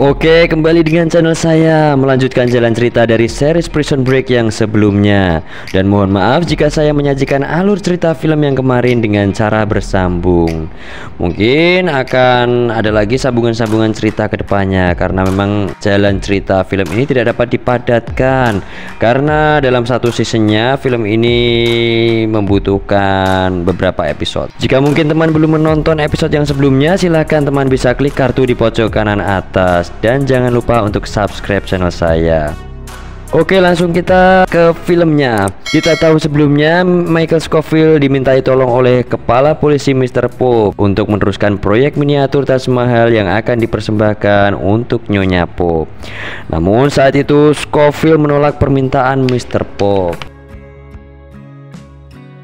Oke, kembali dengan channel saya, melanjutkan jalan cerita dari series Prison Break yang sebelumnya. Dan mohon maaf jika saya menyajikan alur cerita film yang kemarin dengan cara bersambung. Mungkin akan ada lagi sambungan-sambungan cerita ke depannya, karena memang jalan cerita film ini tidak dapat dipadatkan, karena dalam satu seasonnya film ini membutuhkan beberapa episode. Jika mungkin teman belum menonton episode yang sebelumnya, silahkan teman bisa klik kartu di pojok kanan atas. Dan jangan lupa untuk subscribe channel saya. Oke, langsung kita ke filmnya. Kita tahu sebelumnya Michael Scofield dimintai tolong oleh kepala polisi Mr. Pope untuk meneruskan proyek miniatur Taj Mahal yang akan dipersembahkan untuk Nyonya Pope. Namun saat itu Scofield menolak permintaan Mr. Pope.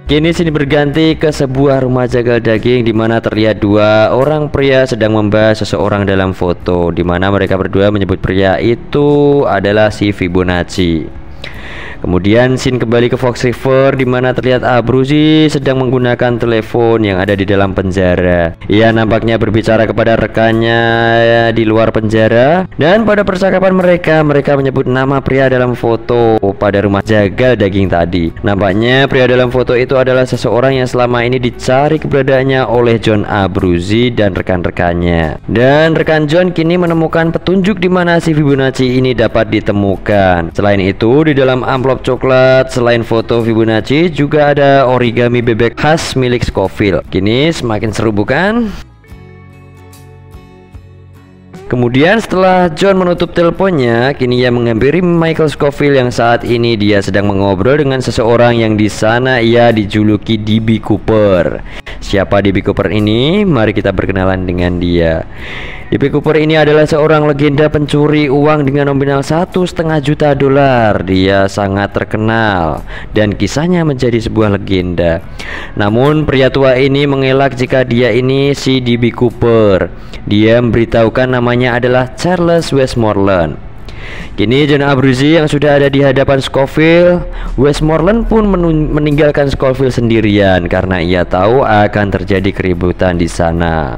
Kini sini berganti ke sebuah rumah jagal daging di mana terlihat dua orang pria sedang membahas seseorang dalam foto, di mana mereka berdua menyebut pria itu adalah si Fibonacci. Kemudian scene kembali ke Fox River di mana terlihat Abruzzi sedang menggunakan telepon yang ada di dalam penjara. Ia nampaknya berbicara kepada rekannya di luar penjara, dan pada percakapan mereka menyebut nama pria dalam foto pada rumah jagal daging tadi. Nampaknya pria dalam foto itu adalah seseorang yang selama ini dicari keberadaannya oleh John Abruzzi dan rekan-rekannya. Dan rekan John kini menemukan petunjuk di mana si Fibonacci ini dapat ditemukan. Selain itu, di dalam amplop coklat selain foto Fibonacci juga ada origami bebek khas milik Scofield. Kini semakin seru bukan? Kemudian setelah John menutup teleponnya, kini ia menghampiri Michael Scofield yang saat ini dia sedang mengobrol dengan seseorang yang di sana ia dijuluki DB Cooper. Siapa DB Cooper ini? Mari kita berkenalan dengan dia. DB Cooper ini adalah seorang legenda pencuri uang dengan nominal $1,5 juta. Dia sangat terkenal dan kisahnya menjadi sebuah legenda. Namun pria tua ini mengelak jika dia ini si DB Cooper. Dia memberitahukan namanya adalah Charles Westmoreland. Kini John Abruzzi yang sudah ada di hadapan Scofield, Westmoreland pun meninggalkan Scofield sendirian karena ia tahu akan terjadi keributan di sana.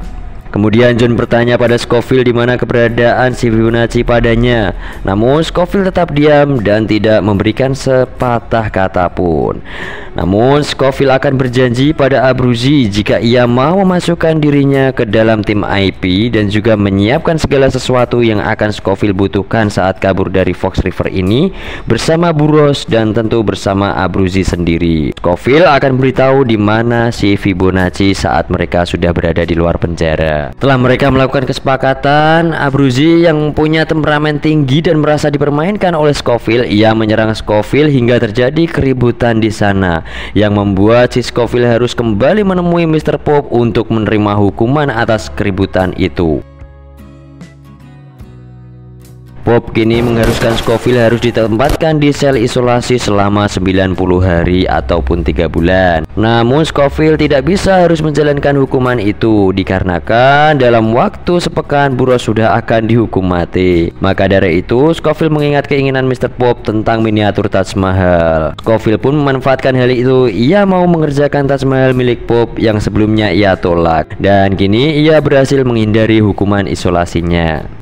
Kemudian John bertanya pada Scofield di mana keberadaan si Fibonacci padanya. Namun Scofield tetap diam dan tidak memberikan sepatah kata pun. Namun Scofield akan berjanji pada Abruzzi jika ia mau memasukkan dirinya ke dalam tim IP dan juga menyiapkan segala sesuatu yang akan Scofield butuhkan saat kabur dari Fox River ini bersama Burroughs dan tentu bersama Abruzzi sendiri. Scofield akan beritahu di mana si Fibonacci saat mereka sudah berada di luar penjara. Setelah mereka melakukan kesepakatan, Abruzzi yang punya temperamen tinggi dan merasa dipermainkan oleh Scofield, ia menyerang Scofield hingga terjadi keributan di sana, yang membuat si Scofield harus kembali menemui Mr. Pope untuk menerima hukuman atas keributan itu. Pope kini mengharuskan Scofield harus ditempatkan di sel isolasi selama 90 hari ataupun 3 bulan. Namun Scofield tidak bisa harus menjalankan hukuman itu dikarenakan dalam waktu sepekan Burroughs sudah akan dihukum mati. Maka dari itu Scofield mengingat keinginan Mr. Pope tentang miniatur Taj Mahal. Scofield pun memanfaatkan hal itu. Ia mau mengerjakan Taj Mahal milik Pope yang sebelumnya ia tolak, dan kini ia berhasil menghindari hukuman isolasinya.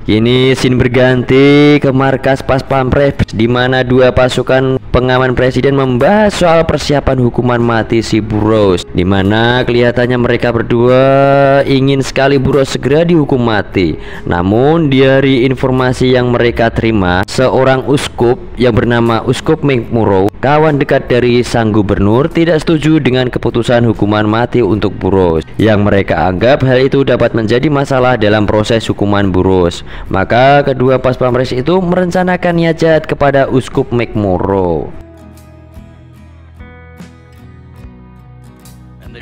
Kini scene berganti ke markas Pas Pampres di mana dua pasukan pengaman presiden membahas soal persiapan hukuman mati si Burroughs, di mana kelihatannya mereka berdua ingin sekali Burroughs segera dihukum mati. Namun dari informasi yang mereka terima, seorang uskup yang bernama Uskup McMurrow, kawan dekat dari sang gubernur, tidak setuju dengan keputusan hukuman mati untuk Burroughs, yang mereka anggap hal itu dapat menjadi masalah dalam proses hukuman Burroughs. Maka kedua pas pampres itu merencanakan niat jahat kepada Uskup McMurrow.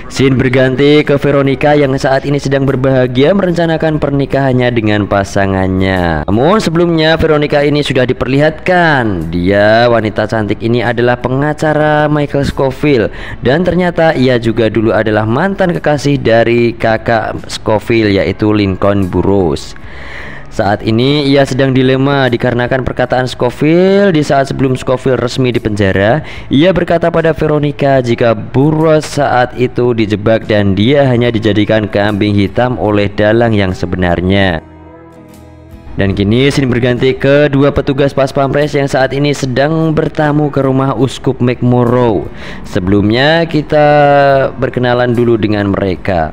Scene berganti ke Veronica yang saat ini sedang berbahagia merencanakan pernikahannya dengan pasangannya. Namun sebelumnya Veronica ini sudah diperlihatkan, dia wanita cantik ini adalah pengacara Michael Scofield, dan ternyata ia juga dulu adalah mantan kekasih dari kakak Scofield yaitu Lincoln Burroughs. Saat ini ia sedang dilema dikarenakan perkataan Scofield di saat sebelum Scofield resmi dipenjara. Ia berkata pada Veronica jika Burroughs saat itu dijebak dan dia hanya dijadikan kambing hitam oleh dalang yang sebenarnya. Dan kini scene berganti ke dua petugas pas pampres yang saat ini sedang bertamu ke rumah Uskup McMurrow. Sebelumnya kita berkenalan dulu dengan mereka.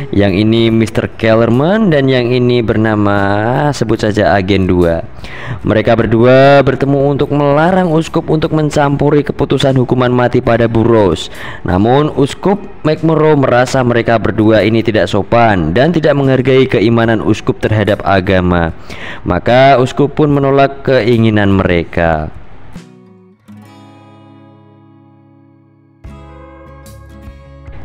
Yang ini Mr. Kellerman dan yang ini bernama sebut saja Agen 2. Mereka berdua bertemu untuk melarang Uskup untuk mencampuri keputusan hukuman mati pada Burroughs. Namun Uskup McMurrow merasa mereka berdua ini tidak sopan dan tidak menghargai keimanan Uskup terhadap agama. Maka Uskup pun menolak keinginan mereka.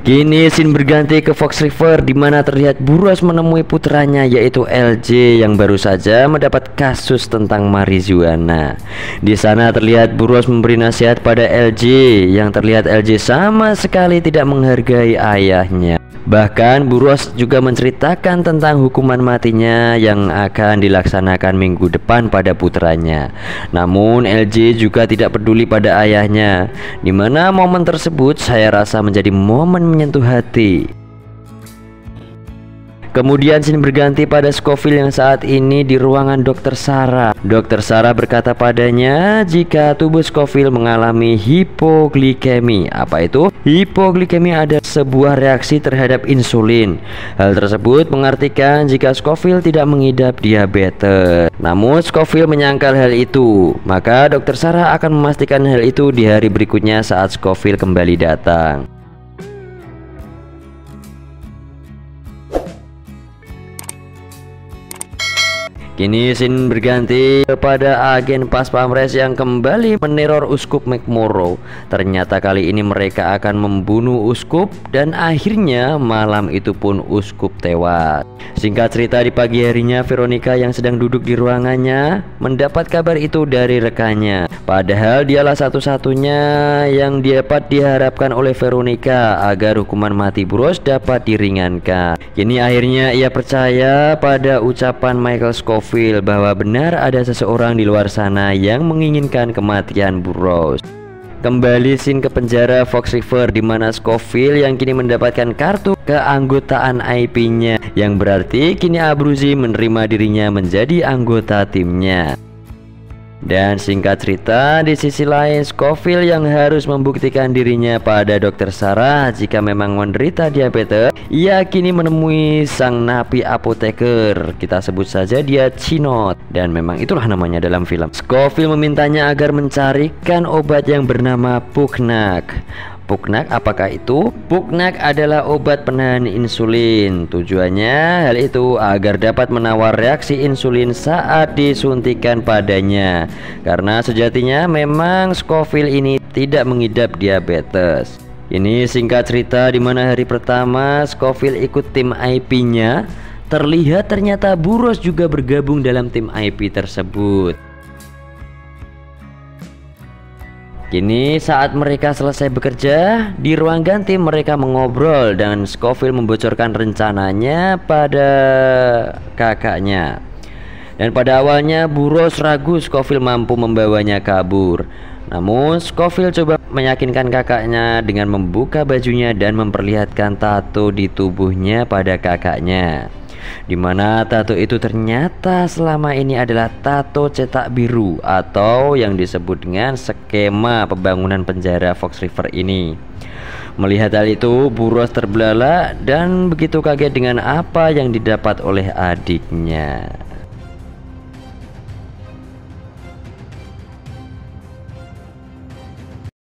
Kini scene berganti ke Fox River di mana terlihat Burroughs menemui putranya yaitu LJ yang baru saja mendapat kasus tentang marijuana. Di sana terlihat Burroughs memberi nasihat pada LJ yang terlihat LJ sama sekali tidak menghargai ayahnya. Bahkan Burroughs juga menceritakan tentang hukuman matinya yang akan dilaksanakan minggu depan pada putranya. Namun LJ juga tidak peduli pada ayahnya, di mana momen tersebut saya rasa menjadi momen menyentuh hati. Kemudian scene berganti pada Scofield yang saat ini di ruangan Dr. Sarah. Dr. Sarah berkata padanya jika tubuh Scofield mengalami hipoglikemi. Apa itu? Hipoglikemi adalah sebuah reaksi terhadap insulin. Hal tersebut mengartikan jika Scofield tidak mengidap diabetes. Namun Scofield menyangkal hal itu. Maka Dr. Sarah akan memastikan hal itu di hari berikutnya saat Scofield kembali datang. Kini scene berganti kepada agen pas pampres yang kembali meneror Uskup McMurrow. Ternyata kali ini mereka akan membunuh Uskup dan akhirnya malam itu pun Uskup tewas. Singkat cerita, di pagi harinya Veronica yang sedang duduk di ruangannya mendapat kabar itu dari rekannya. Padahal dialah satu-satunya yang dapat diharapkan oleh Veronica agar hukuman mati Burroughs dapat diringankan. Kini akhirnya ia percaya pada ucapan Michael Scofield bahwa benar ada seseorang di luar sana yang menginginkan kematian Burroughs. Kembali scene ke penjara Fox River di mana Scofield yang kini mendapatkan kartu keanggotaan IP-nya, yang berarti kini Abruzzi menerima dirinya menjadi anggota timnya. Dan singkat cerita, di sisi lain Scofield yang harus membuktikan dirinya pada Dr. Sarah jika memang menderita diabetes. Ia kini menemui sang napi apoteker, kita sebut saja dia Chinot, dan memang itulah namanya dalam film. Scofield memintanya agar mencarikan obat yang bernama Pugnac. Pugnac apakah itu? Pugnac adalah obat penahan insulin. Tujuannya hal itu agar dapat menawar reaksi insulin saat disuntikan padanya. Karena sejatinya memang Scofield ini tidak mengidap diabetes. Ini singkat cerita di mana hari pertama Scofield ikut tim IP-nya, terlihat ternyata Burroughs juga bergabung dalam tim IP tersebut. Kini saat mereka selesai bekerja, di ruang ganti mereka mengobrol dan Scofield membocorkan rencananya pada kakaknya. Dan pada awalnya Burroughs ragu Scofield mampu membawanya kabur. Namun Scofield coba meyakinkan kakaknya dengan membuka bajunya dan memperlihatkan tato di tubuhnya pada kakaknya, di mana tato itu ternyata selama ini adalah tato cetak biru atau yang disebut dengan skema pembangunan penjara Fox River ini. Melihat hal itu, Burroughs terbelalak dan begitu kaget dengan apa yang didapat oleh adiknya.